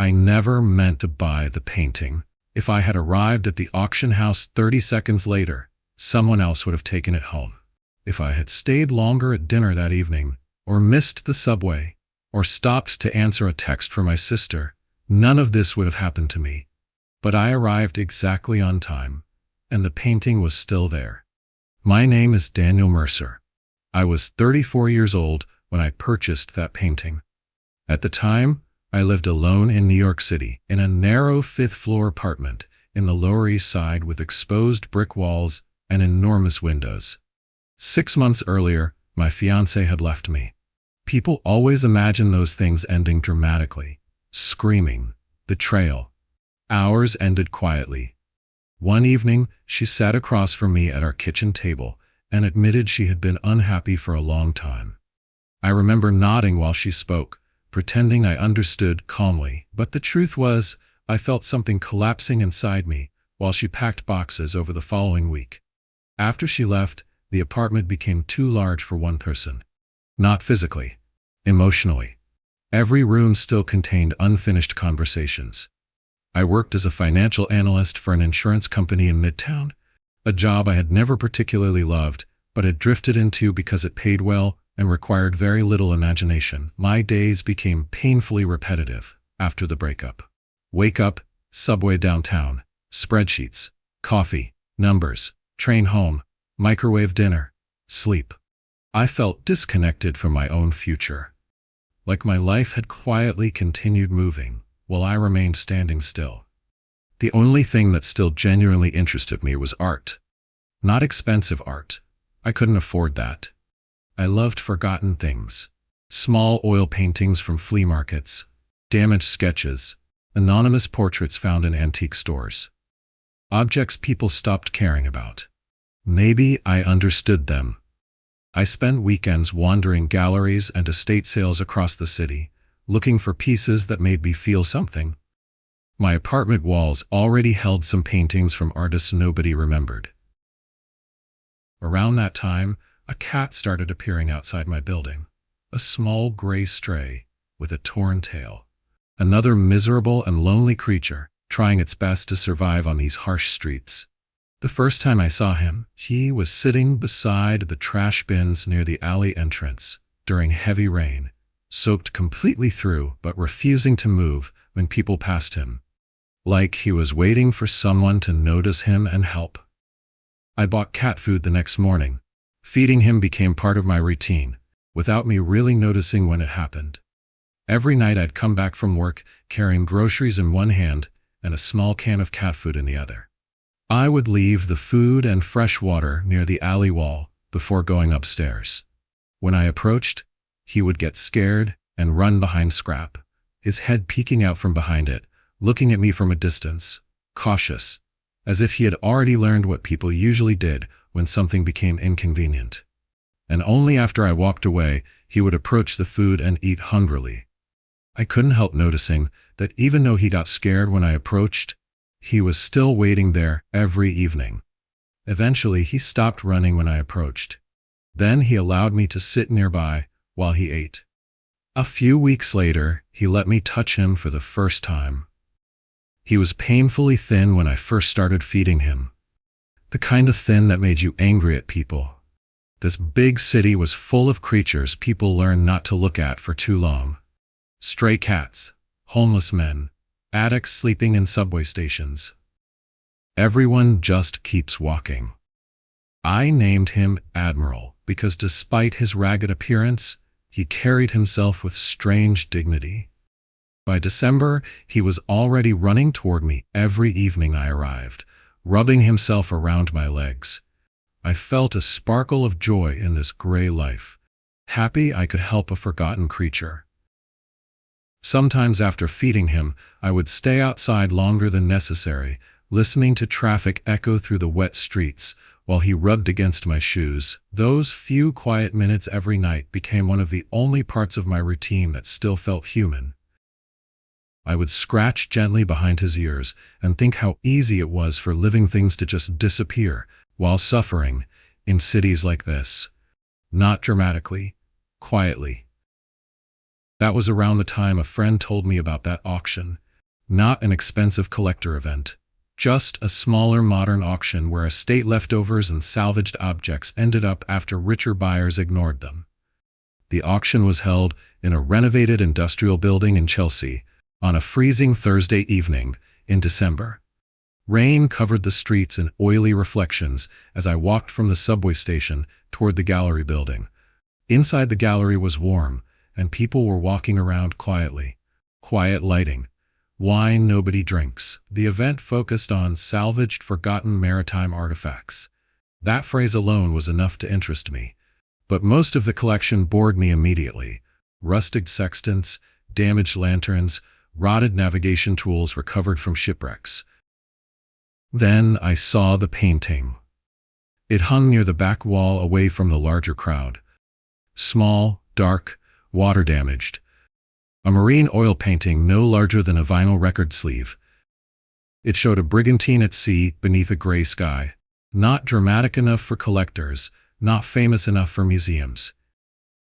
I never meant to buy the painting. If I had arrived at the auction house 30 seconds later, someone else would have taken it home. If I had stayed longer at dinner that evening, or missed the subway, or stopped to answer a text from my sister, none of this would have happened to me. But I arrived exactly on time, and the painting was still there. My name is Daniel Mercer. I was 34 years old when I purchased that painting. At the time, I lived alone in New York City, in a narrow fifth-floor apartment in the Lower East Side with exposed brick walls and enormous windows. 6 months earlier, my fiancée had left me. People always imagine those things ending dramatically. Screaming. Betrayal. Ours ended quietly. One evening, she sat across from me at our kitchen table and admitted she had been unhappy for a long time. I remember nodding while she spoke, pretending I understood calmly, but the truth was, I felt something collapsing inside me while she packed boxes over the following week. After she left, the apartment became too large for one person. Not physically, emotionally. Every room still contained unfinished conversations. I worked as a financial analyst for an insurance company in Midtown, a job I had never particularly loved, but had drifted into because it paid well and required very little imagination. My days became painfully repetitive after the breakup. Wake up, subway downtown, spreadsheets, coffee, numbers, train home, microwave dinner, sleep. I felt disconnected from my own future. Like my life had quietly continued moving, while I remained standing still. The only thing that still genuinely interested me was art. Not expensive art. I couldn't afford that. I loved forgotten things. Small oil paintings from flea markets, damaged sketches, anonymous portraits found in antique stores. Objects people stopped caring about. Maybe I understood them. I spent weekends wandering galleries and estate sales across the city, looking for pieces that made me feel something. My apartment walls already held some paintings from artists nobody remembered. Around that time, a cat started appearing outside my building. A small gray stray with a torn tail. Another miserable and lonely creature, trying its best to survive on these harsh streets. The first time I saw him, he was sitting beside the trash bins near the alley entrance during heavy rain, soaked completely through but refusing to move when people passed him. Like he was waiting for someone to notice him and help. I bought cat food the next morning. Feeding him became part of my routine, without me really noticing when it happened. Every night I'd come back from work carrying groceries in one hand and a small can of cat food in the other. I would leave the food and fresh water near the alley wall before going upstairs. When I approached, he would get scared and run behind Scrap, his head peeking out from behind it, looking at me from a distance, cautious, as if he had already learned what people usually did when something became inconvenient. And only after I walked away, he would approach the food and eat hungrily. I couldn't help noticing that even though he got scared when I approached, he was still waiting there every evening. Eventually, he stopped running when I approached. Then he allowed me to sit nearby while he ate. A few weeks later, he let me touch him for the first time. He was painfully thin when I first started feeding him. The kind of thin that made you angry at people. This big city was full of creatures people learned not to look at for too long. Stray cats, homeless men, addicts sleeping in subway stations. Everyone just keeps walking. I named him Admiral because despite his ragged appearance, he carried himself with strange dignity. By December, he was already running toward me every evening I arrived, rubbing himself around my legs. I felt a sparkle of joy in this gray life, happy I could help a forgotten creature. Sometimes after feeding him, I would stay outside longer than necessary, listening to traffic echo through the wet streets while he rubbed against my shoes. Those few quiet minutes every night became one of the only parts of my routine that still felt human. I would scratch gently behind his ears and think how easy it was for living things to just disappear while suffering in cities like this. Not dramatically, quietly. That was around the time a friend told me about that auction, Not an expensive collector event. Just a smaller modern auction where estate leftovers and salvaged objects ended up after richer buyers ignored them. The auction was held in a renovated industrial building in Chelsea on a freezing Thursday evening in December. Rain covered the streets in oily reflections as I walked from the subway station toward the gallery building. Inside the gallery was warm, and people were walking around quietly. Quiet lighting. Wine nobody drinks. The event focused on salvaged, forgotten maritime artifacts. That phrase alone was enough to interest me. But most of the collection bored me immediately. Rusted sextants, damaged lanterns, rotted navigation tools recovered from shipwrecks. Then I saw the painting. It hung near the back wall away from the larger crowd. Small, dark, water-damaged. A marine oil painting no larger than a vinyl record sleeve. It showed a brigantine at sea beneath a gray sky. Not dramatic enough for collectors, not famous enough for museums.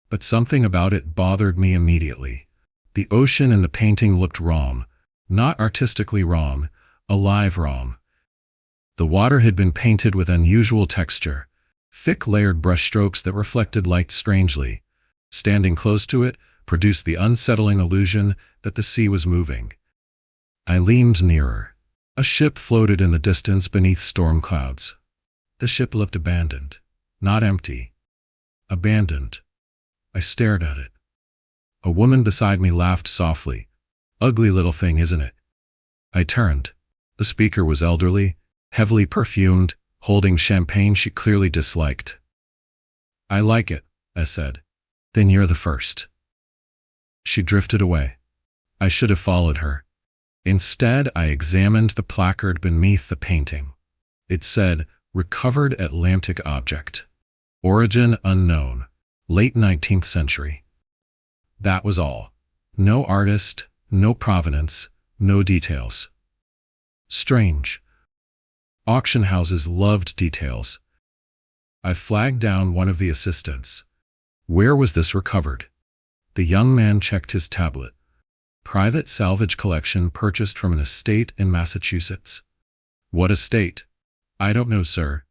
But something about it bothered me immediately. The ocean in the painting looked wrong. Not artistically wrong, alive wrong. The water had been painted with unusual texture, thick layered brushstrokes that reflected light strangely. Standing close to it produced the unsettling illusion that the sea was moving. I leaned nearer. A ship floated in the distance beneath storm clouds. The ship looked abandoned, not empty. Abandoned. I stared at it. A woman beside me laughed softly. Ugly little thing, isn't it? I turned. The speaker was elderly, heavily perfumed, holding champagne she clearly disliked. I like it, I said. Then you're the first. She drifted away. I should have followed her. Instead, I examined the placard beneath the painting. It said, "Recovered Atlantic Object. Origin unknown. Late 19th century." That was all. No artist, no provenance, no details. Strange. Auction houses loved details. I flagged down one of the assistants. Where was this recovered? The young man checked his tablet. Private salvage collection purchased from an estate in Massachusetts. What estate? I don't know, sir.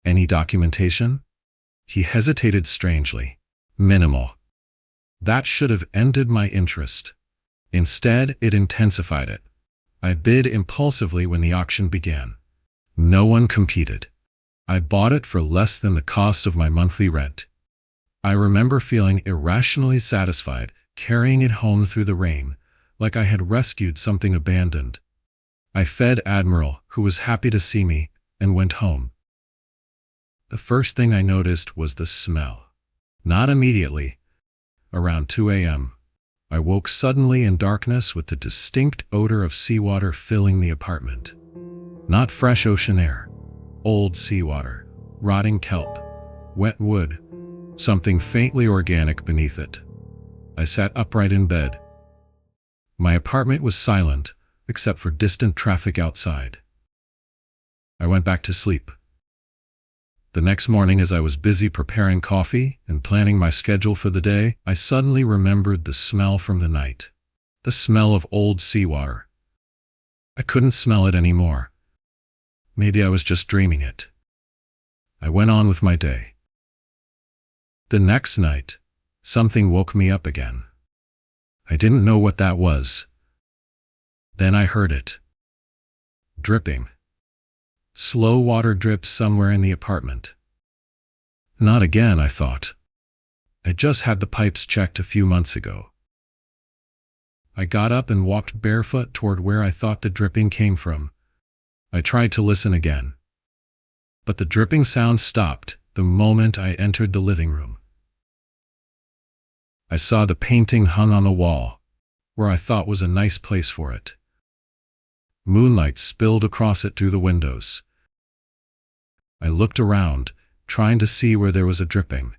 Any documentation? He hesitated strangely. Minimal. That should have ended my interest. Instead, it intensified it. I bid impulsively when the auction began. No one competed. I bought it for less than the cost of my monthly rent. I remember feeling irrationally satisfied, carrying it home through the rain, like I had rescued something abandoned. I fed Admiral, who was happy to see me, and went home. The first thing I noticed was the smell. Not immediately. Around 2 a.m., I woke suddenly in darkness with the distinct odor of seawater filling the apartment. Not fresh ocean air. Old seawater. Rotting kelp. Wet wood. Something faintly organic beneath it. I sat upright in bed. My apartment was silent, except for distant traffic outside. I went back to sleep. The next morning, as I was busy preparing coffee and planning my schedule for the day, I suddenly remembered the smell from the night. The smell of old seawater. I couldn't smell it anymore. Maybe I was just dreaming it. I went on with my day. The next night, something woke me up again. I didn't know what that was. Then I heard it. Dripping. Slow water dripped somewhere in the apartment. Not again, I thought. I just had the pipes checked a few months ago. I got up and walked barefoot toward where I thought the dripping came from. I tried to listen again. But the dripping sound stopped the moment I entered the living room. I saw the painting hung on the wall, where I thought was a nice place for it. Moonlight spilled across it through the windows. I looked around, trying to see where there was a dripping,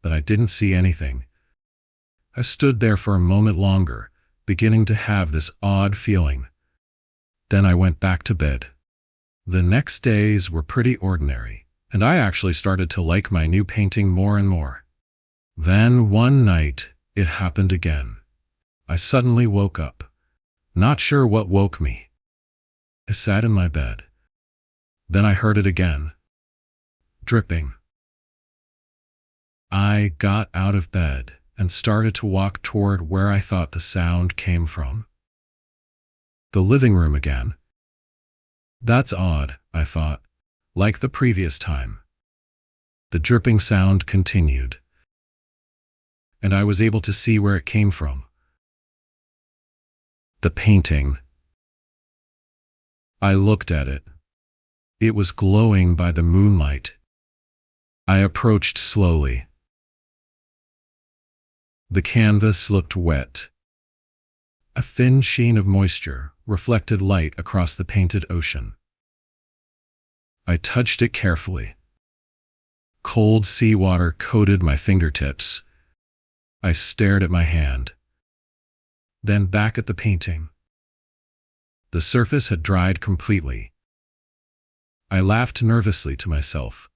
but I didn't see anything. I stood there for a moment longer, beginning to have this odd feeling. Then I went back to bed. The next days were pretty ordinary, and I actually started to like my new painting more and more. Then one night, it happened again. I suddenly woke up. not sure what woke me. I sat in my bed. Then I heard it again. Dripping. I got out of bed and started to walk toward where I thought the sound came from. The living room again. That's odd, I thought, like the previous time. The dripping sound continued, and I was able to see where it came from. The painting. I looked at it. It was glowing by the moonlight. I approached slowly. The canvas looked wet. A thin sheen of moisture reflected light across the painted ocean. I touched it carefully. Cold seawater coated my fingertips. I stared at my hand, then back at the painting. The surface had dried completely. I laughed nervously to myself.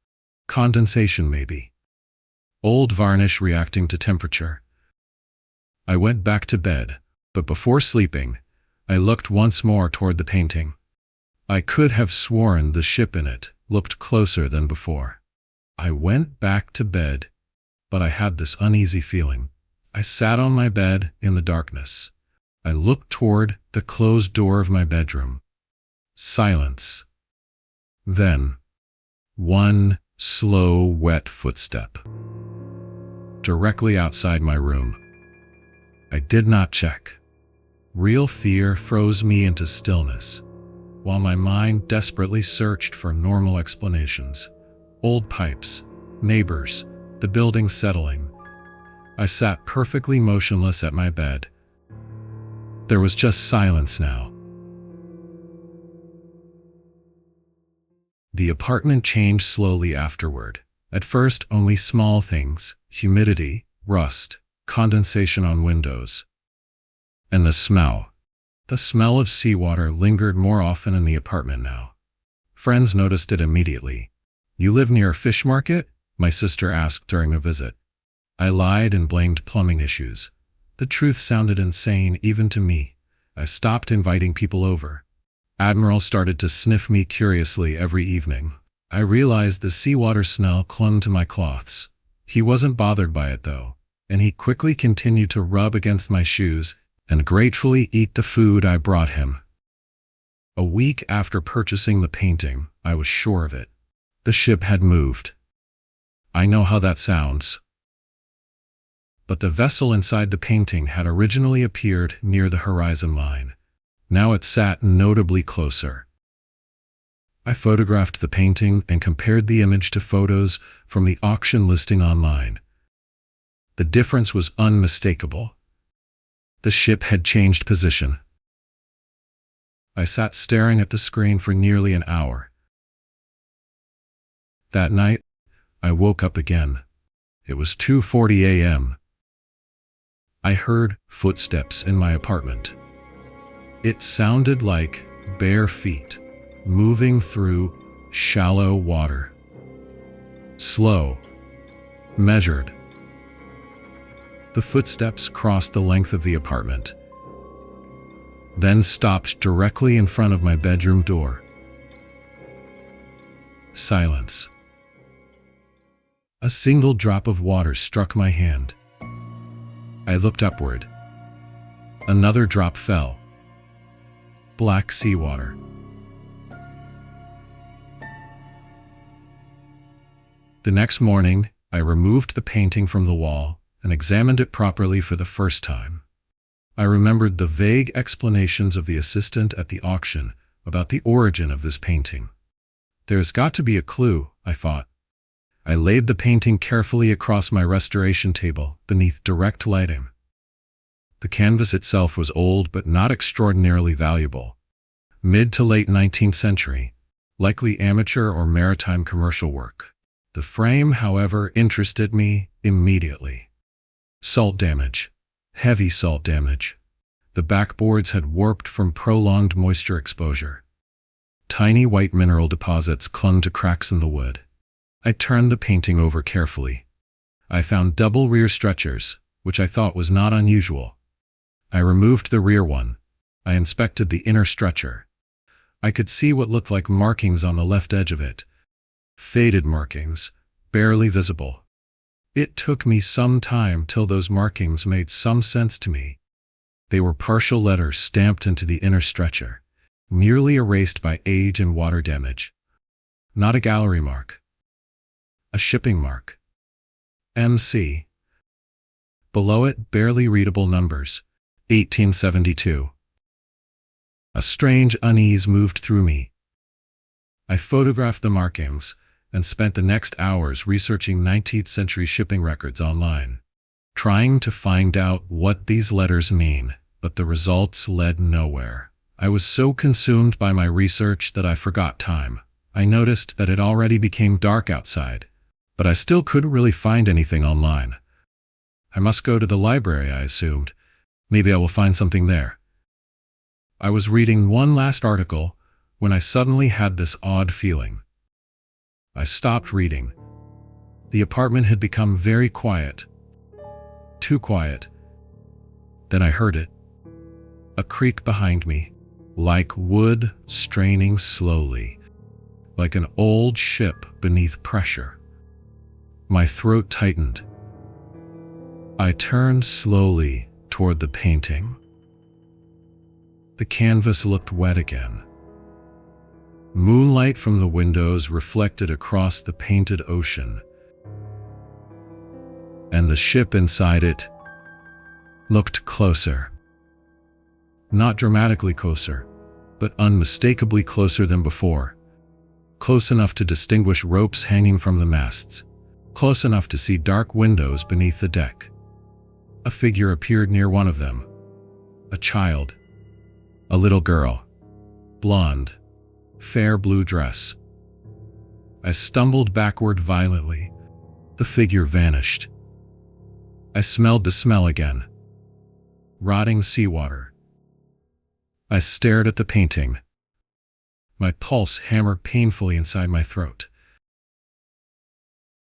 Condensation, maybe. Old varnish reacting to temperature. I went back to bed, but before sleeping, I looked once more toward the painting. I could have sworn the ship in it looked closer than before. I went back to bed, but I had this uneasy feeling. I sat on my bed in the darkness. I looked toward the closed door of my bedroom. Silence. Then, one slow, wet footstep. Directly outside my room. I did not check. Real fear froze me into stillness, while my mind desperately searched for normal explanations. Old pipes, neighbors, the building settling. I sat perfectly motionless at my bed. There was just silence now. The apartment changed slowly afterward. At first, only small things: humidity, rust, condensation on windows. And the smell. The smell of seawater lingered more often in the apartment now. Friends noticed it immediately. "You live near a fish market?" my sister asked during a visit. I lied and blamed plumbing issues. The truth sounded insane even to me. I stopped inviting people over. Admiral started to sniff me curiously every evening. I realized the seawater smell clung to my cloths. He wasn't bothered by it though, and he quickly continued to rub against my shoes and gratefully eat the food I brought him. A week after purchasing the painting, I was sure of it. The ship had moved. I know how that sounds. But the vessel inside the painting had originally appeared near the horizon line. Now it sat notably closer. I photographed the painting and compared the image to photos from the auction listing online. The difference was unmistakable. The ship had changed position. I sat staring at the screen for nearly an hour. That night, I woke up again. It was 2:40 a.m. I heard footsteps in my apartment. It sounded like bare feet moving through shallow water. Slow, measured. The footsteps crossed the length of the apartment, then stopped directly in front of my bedroom door. Silence. A single drop of water struck my hand. I looked upward. Another drop fell. Black seawater. The next morning, I removed the painting from the wall and examined it properly for the first time. I remembered the vague explanations of the assistant at the auction about the origin of this painting. There's got to be a clue, I thought. I laid the painting carefully across my restoration table beneath direct lighting. The canvas itself was old but not extraordinarily valuable. Mid to late 19th century, likely amateur or maritime commercial work. The frame, however, interested me immediately. Salt damage. Heavy salt damage. The backboards had warped from prolonged moisture exposure. Tiny white mineral deposits clung to cracks in the wood. I turned the painting over carefully. I found double rear stretchers, which I thought was not unusual. I removed the rear one. I inspected the inner stretcher. I could see what looked like markings on the left edge of it. Faded markings, barely visible. It took me some time till those markings made some sense to me. They were partial letters stamped into the inner stretcher, nearly erased by age and water damage. Not a gallery mark. A shipping mark. MC. Below it, barely readable numbers. 1872. A strange unease moved through me. I photographed the markings and spent the next hours researching 19th century shipping records online, trying to find out what these letters mean, but the results led nowhere. I was so consumed by my research that I forgot time. I noticed that it already became dark outside, but I still couldn't really find anything online. I must go to the library, I assumed. Maybe I will find something there. I was reading one last article when I suddenly had this odd feeling. I stopped reading. The apartment had become very quiet. Too quiet. Then I heard it. A creak behind me, like wood straining slowly, like an old ship beneath pressure. My throat tightened. I turned slowly toward the painting. The canvas looked wet again. Moonlight from the windows reflected across the painted ocean, and the ship inside it looked closer. Not dramatically closer, but unmistakably closer than before. Close enough to distinguish ropes hanging from the masts. Close enough to see dark windows beneath the deck. A figure appeared near one of them. A child. A little girl. Blonde. Fair blue dress. I stumbled backward violently. The figure vanished. I smelled the smell again. Rotting seawater. I stared at the painting. My pulse hammered painfully inside my throat.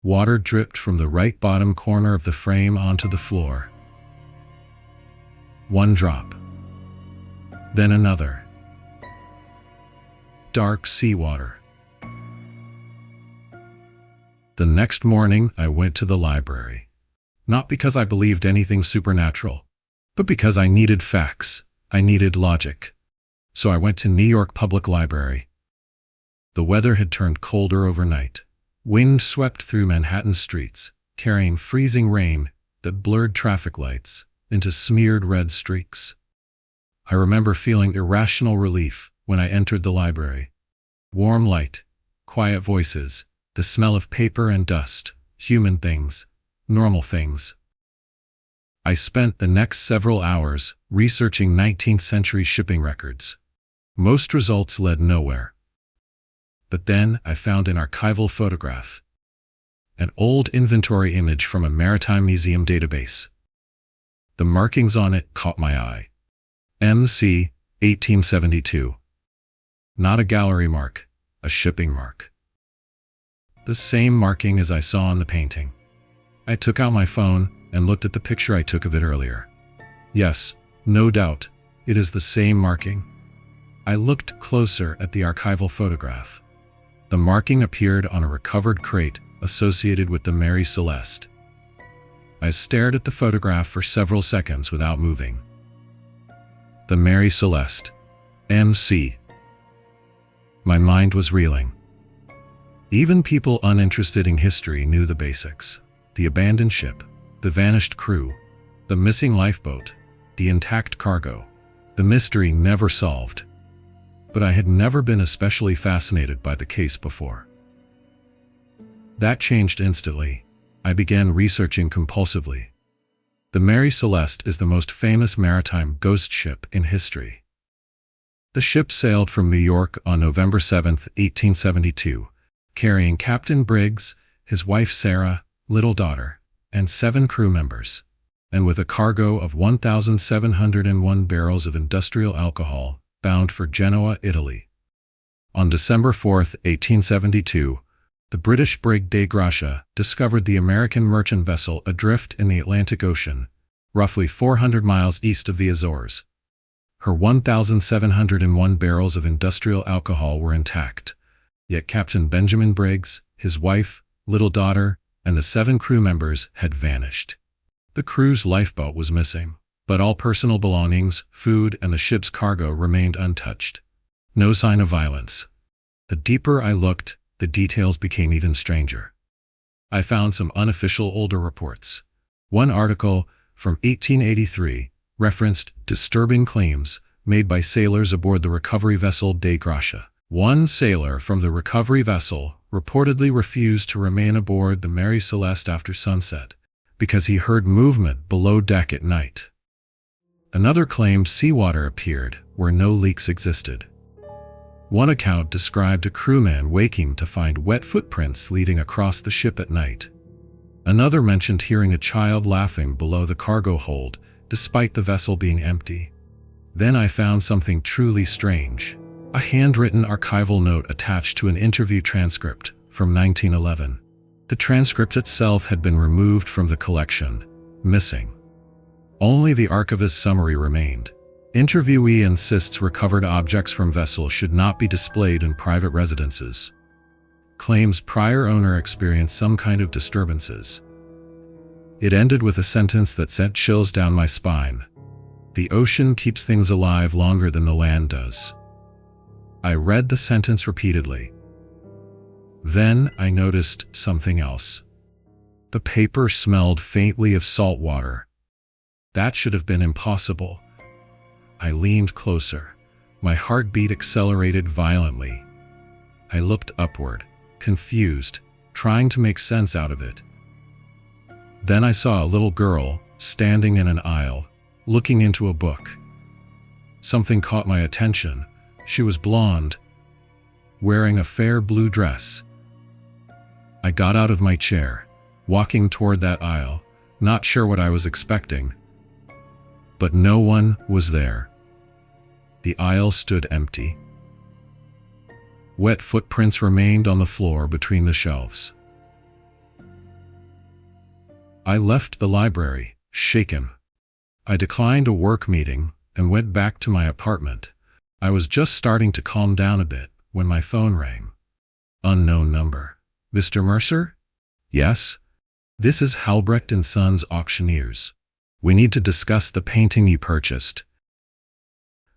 Water dripped from the right bottom corner of the frame onto the floor. One drop. Then another. Dark seawater. The next morning, I went to the library. Not because I believed anything supernatural, but because I needed facts. I needed logic. So I went to New York Public Library. The weather had turned colder overnight. Wind swept through Manhattan streets, carrying freezing rain that blurred traffic lights into smeared red streaks. I remember feeling irrational relief when I entered the library. Warm light, quiet voices, the smell of paper and dust, human things, normal things. I spent the next several hours researching 19th century shipping records. Most results led nowhere. But then I found an archival photograph. An old inventory image from a maritime museum database. The markings on it caught my eye. MC 1872. Not a gallery mark, a shipping mark. The same marking as I saw on the painting. I took out my phone and looked at the picture I took of it earlier. Yes, no doubt, it is the same marking. I looked closer at the archival photograph. The marking appeared on a recovered crate associated with the Mary Celeste. I stared at the photograph for several seconds without moving. The Mary Celeste. MC. My mind was reeling. Even people uninterested in history knew the basics. The abandoned ship, the vanished crew, the missing lifeboat, the intact cargo. The mystery never solved. But I had never been especially fascinated by the case before. That changed instantly. I began researching compulsively. The Mary Celeste is the most famous maritime ghost ship in history. The ship sailed from New York on November 7, 1872, carrying Captain Briggs, his wife Sarah, little daughter, and 7 crew members, and with a cargo of 1,701 barrels of industrial alcohol, bound for Genoa, Italy. On December 4, 1872, the British brig Dei Gratia discovered the American merchant vessel adrift in the Atlantic Ocean, roughly 400 miles east of the Azores. Her 1,701 barrels of industrial alcohol were intact. Yet Captain Benjamin Briggs, his wife, little daughter, and the 7 crew members had vanished. The crew's lifeboat was missing, but all personal belongings, food, and the ship's cargo remained untouched. No sign of violence. The deeper I looked, the details became even stranger. I found some unofficial older reports. One article, from 1883, referenced disturbing claims made by sailors aboard the recovery vessel De Gracia. One sailor from the recovery vessel reportedly refused to remain aboard the Mary Celeste after sunset because he heard movement below deck at night. Another claimed seawater appeared where no leaks existed. One account described a crewman waking to find wet footprints leading across the ship at night. Another mentioned hearing a child laughing below the cargo hold, despite the vessel being empty. Then I found something truly strange. A handwritten archival note attached to an interview transcript from 1911. The transcript itself had been removed from the collection, missing. Only the archivist's summary remained. Interviewee insists recovered objects from vessel should not be displayed in private residences. Claims prior owner experienced some kind of disturbances. It ended with a sentence that sent chills down my spine. The ocean keeps things alive longer than the land does. I read the sentence repeatedly. Then I noticed something else. The paper smelled faintly of salt water. That should have been impossible. I leaned closer. My heartbeat accelerated violently. I looked upward, confused, trying to make sense out of it. Then I saw a little girl standing in an aisle, looking into a book. Something caught my attention. She was blonde, wearing a fair blue dress. I got out of my chair, walking toward that aisle, not sure what I was expecting. But no one was there. The aisle stood empty. Wet footprints remained on the floor between the shelves. I left the library, shaken. I declined a work meeting and went back to my apartment. I was just starting to calm down a bit when my phone rang. Unknown number. Mr. Mercer? Yes? This is Halbrecht & Sons Auctioneers. We need to discuss the painting you purchased.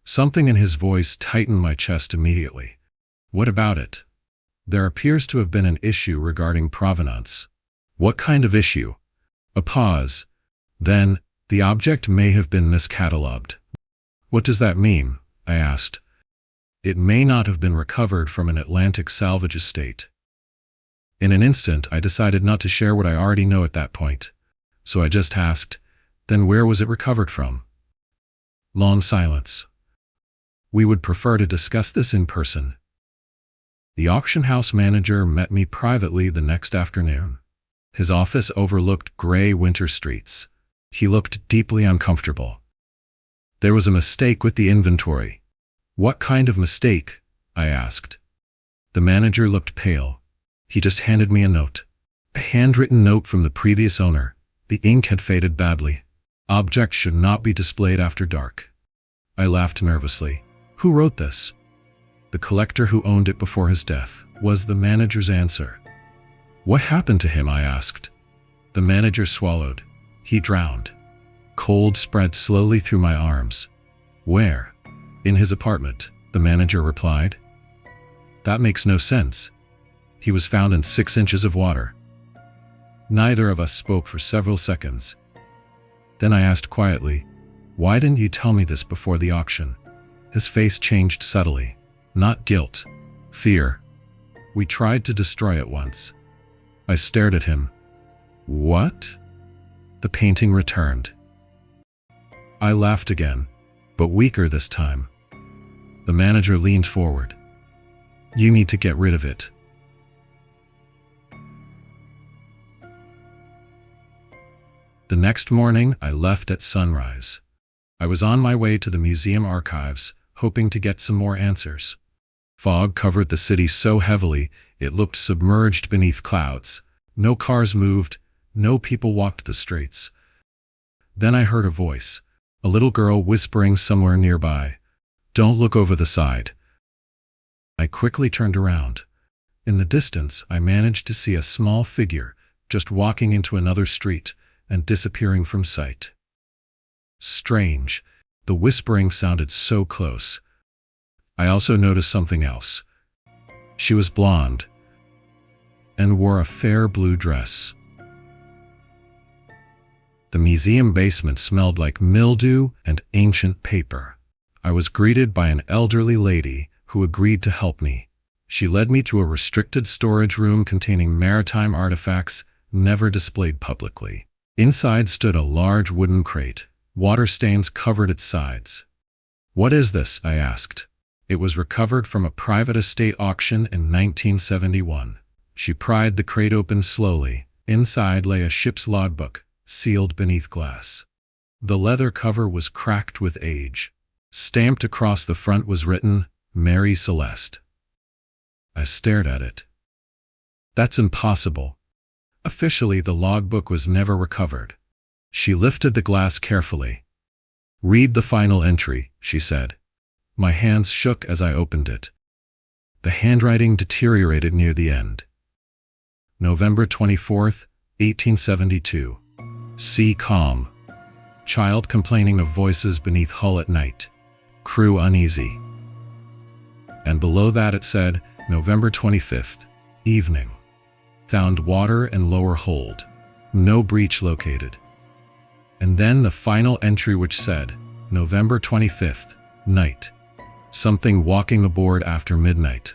Something in his voice tightened my chest immediately. What about it? There appears to have been an issue regarding provenance. What kind of issue? A pause. Then, the object may have been miscatalogued. What does that mean? I asked. It may not have been recovered from an Atlantic salvage estate. In an instant, I decided not to share what I already know at that point. So I just asked, then where was it recovered from? Long silence. We would prefer to discuss this in person. The auction house manager met me privately the next afternoon. His office overlooked gray winter streets. He looked deeply uncomfortable. There was a mistake with the inventory. What kind of mistake? I asked. The manager looked pale. He just handed me a note. A handwritten note from the previous owner. The ink had faded badly. Objects should not be displayed after dark. I laughed nervously. Who wrote this? The collector who owned it before his death, was the manager's answer. What happened to him? I asked. The manager swallowed. He drowned. Cold spread slowly through my arms. Where? In his apartment, the manager replied. That makes no sense. He was found in 6 inches of water. Neither of us spoke for several seconds. Then I asked quietly, why didn't you tell me this before the auction? His face changed subtly. Not guilt. Fear. We tried to destroy it once. I stared at him. What? The painting returned. I laughed again, but weaker this time. The manager leaned forward. You need to get rid of it. The next morning, I left at sunrise. I was on my way to the museum archives, hoping to get some more answers. Fog covered the city so heavily, it looked submerged beneath clouds. No cars moved, no people walked the streets. Then I heard a voice. A little girl whispering somewhere nearby, "Don't look over the side." I quickly turned around. In the distance, I managed to see a small figure just walking into another street and disappearing from sight. Strange. The whispering sounded so close. I also noticed something else. She was blonde and wore a fair blue dress. The museum basement smelled like mildew and ancient paper. I was greeted by an elderly lady who agreed to help me. She led me to a restricted storage room containing maritime artifacts never displayed publicly. Inside stood a large wooden crate. Water stains covered its sides. "What is this?" I asked. "It was recovered from a private estate auction in 1971. She pried the crate open slowly. Inside lay a ship's logbook, sealed beneath glass. The leather cover was cracked with age. Stamped across the front was written, "Mary Celeste." I stared at it. "That's impossible. Officially, the logbook was never recovered." She lifted the glass carefully. "Read the final entry," she said. My hands shook as I opened it. The handwriting deteriorated near the end. November 24th, 1872. Sea calm. Child complaining of voices beneath hull at night. Crew uneasy. And below that it said, November 25th, evening. Found water and lower hold. No breach located. And then the final entry which said, November 25th, night. Something walking aboard after midnight.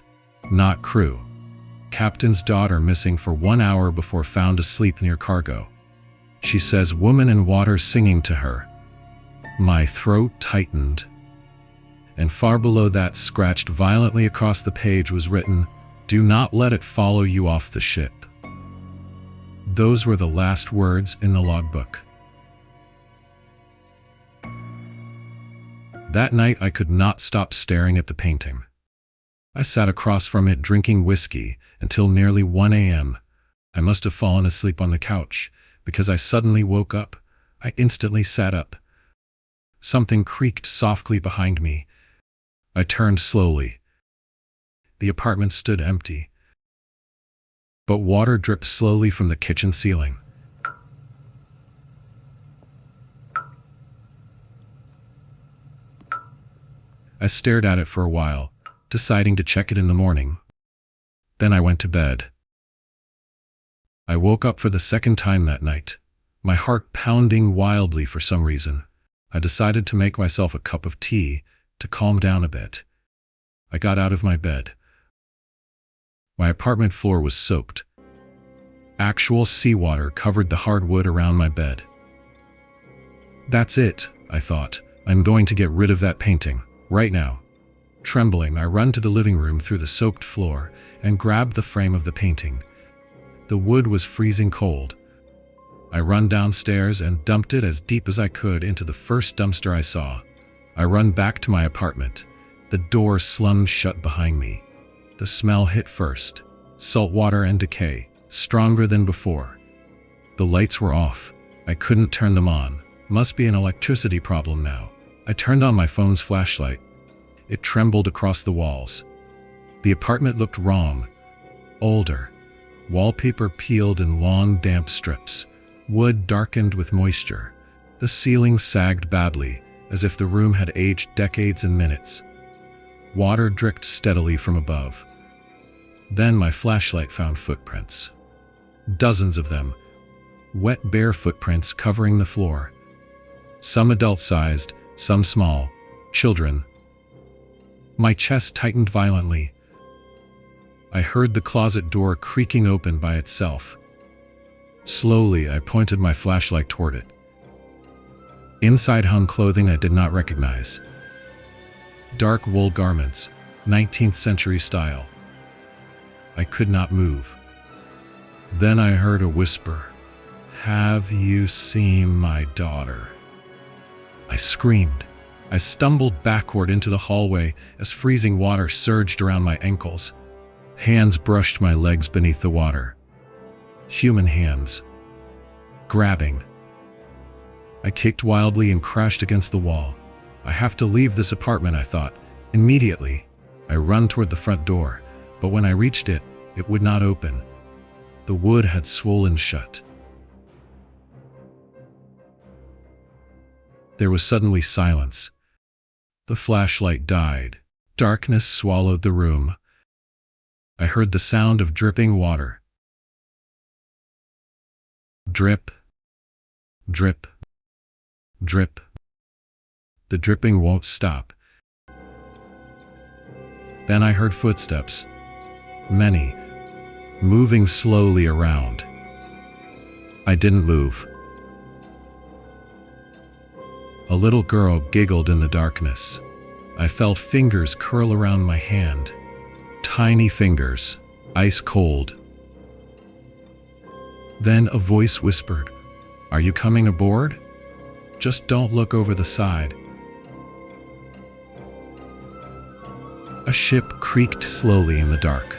Not crew. Captain's daughter missing for 1 hour before found asleep near cargo. She says woman in water singing to her. My throat tightened. And far below that, scratched violently across the page, was written, "Do not let it follow you off the ship." Those were the last words in the logbook. That night I could not stop staring at the painting. I sat across from it drinking whiskey until nearly 1 a.m. I must have fallen asleep on the couch, because I suddenly woke up. I instantly sat up. Something creaked softly behind me. I turned slowly. The apartment stood empty, but water dripped slowly from the kitchen ceiling. I stared at it for a while, deciding to check it in the morning. Then I went to bed. I woke up for the second time that night, my heart pounding wildly for some reason. I decided to make myself a cup of tea to calm down a bit. I got out of my bed. My apartment floor was soaked. Actual seawater covered the hardwood around my bed. That's it, I thought. I'm going to get rid of that painting, right now. Trembling, I run to the living room through the soaked floor and grab the frame of the painting. The wood was freezing cold. I run downstairs and dumped it as deep as I could into the first dumpster I saw. I run back to my apartment. The door slammed shut behind me. The smell hit first. Salt water and decay, stronger than before. The lights were off. I couldn't turn them on. Must be an electricity problem now. I turned on my phone's flashlight. It trembled across the walls. The apartment looked wrong. Older. Wallpaper peeled in long, damp strips. Wood darkened with moisture. The ceiling sagged badly, as if the room had aged decades and minutes. Water dripped steadily from above. Then my flashlight found footprints. Dozens of them. Wet, bare footprints covering the floor. Some adult-sized, some small. Children. My chest tightened violently. I heard the closet door creaking open by itself. Slowly, I pointed my flashlight toward it. Inside hung clothing I did not recognize. Dark wool garments, 19th century style. I could not move. Then I heard a whisper. "Have you seen my daughter?" I screamed. I stumbled backward into the hallway as freezing water surged around my ankles. Hands brushed my legs beneath the water. Human hands. Grabbing. I kicked wildly and crashed against the wall. I have to leave this apartment, I thought. Immediately, I run toward the front door, but when I reached it, it would not open. The wood had swollen shut. There was suddenly silence. The flashlight died. Darkness swallowed the room. I heard the sound of dripping water. Drip, drip, drip. The dripping won't stop. Then I heard footsteps. Many, moving slowly around. I didn't move. A little girl giggled in the darkness. I felt fingers curl around my hand. Tiny fingers, ice cold. Then a voice whispered, "Are you coming aboard? Just don't look over the side." A ship creaked slowly in the dark.